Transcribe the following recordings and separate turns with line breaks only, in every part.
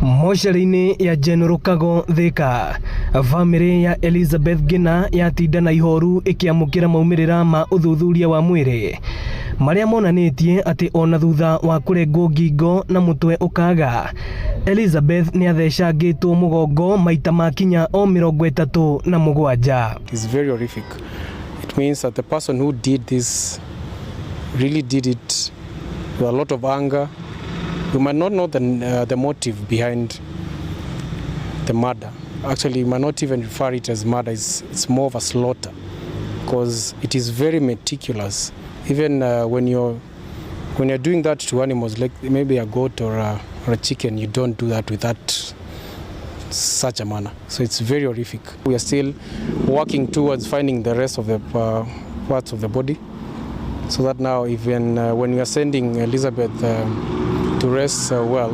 Moshari-inĩ ya General Kago Thika, bamĩrĩ ya Elizabeth Gina yatinda na ihoru ĩkĩamũkĩra moimĩrĩra ma ũthuthuria wa mwĩrĩ marĩa monanĩtie atĩ ona thutha wa kũrengwo ngingo na mũtwe ũkaga, Elizabeth nĩ athecangĩtwo mũgongo maita makinya o 37.
It is very horrific. It means that the person who did this really did it with a lot of anger. You might not know the motive behind the murder. Actually, you might not even refer it as murder. It's more of a slaughter because it is very meticulous. Even when you're doing that to animals, like maybe a goat or a chicken, you don't do that with such a manner. So it's very horrific. We are still working towards finding the rest of the parts of the body, so that now even when we are sending Elizabeth to rest well,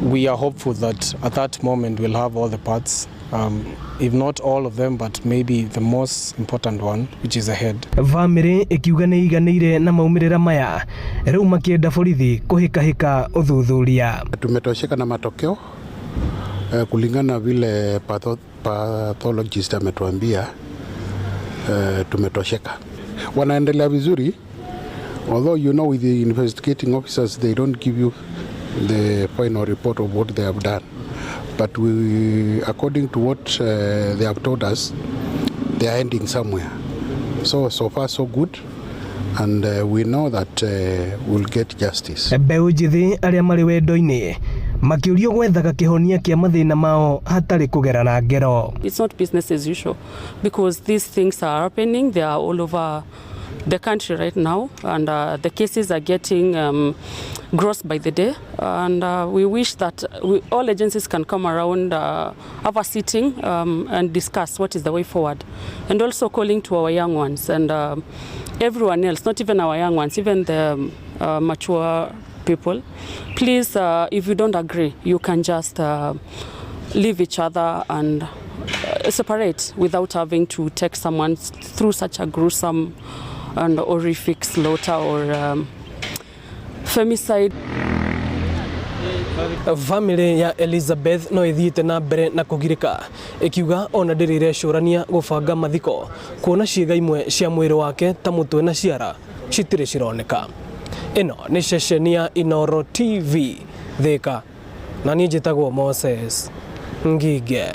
we are hopeful that at that moment we'll have all the parts, if not all of them, but maybe the most important one, which is the head.
Bamĩrĩ ĩkiuga nĩ iganĩire na maumĩrĩra maya, rĩu makĩenda borithi kũhĩkahĩka ũthuthuria.
Tumetosheka na matokeo kulingana vile pathologist ametuambia, tumetosheka. Wanaendelea vizuri, although you know with the investigating officers they don't give you the final report of what they have done, but according to what they have told us, they are ending somewhere. So far so good, and we know that we'll get justice.
Mbeũ njĩthĩ arĩa marĩ wendo-inĩ makĩũrio gwethaga kĩhonia kĩa mathĩna mao hatarĩ kũgera na ngero.
It's not business as usual because these things are happening. They are all over the country right now, and the cases are getting gross by the day, and we wish that all agencies can come around, have a sitting and discuss what is the way forward, and also calling to our young ones and everyone else, not even our young ones, even the mature people. Please, if you don't agree, you can just leave each other and separate without having to take someone through such a gruesome and horrific slaughter or femicide.
Bamĩrĩ ya Elizabeth no ĩthiĩte na mbere na kũgirĩka, ĩkiuga ona ndĩrĩ ĩrecũrania gũbanga mathiko kuona ciĩga imwe cia mwĩrĩ wake ta mũtwe na ciara citirĩ cironeka. Ĩno nĩ ceceni ya Inooro TV Thika, na niĩ njĩtagwo Moses Ngige.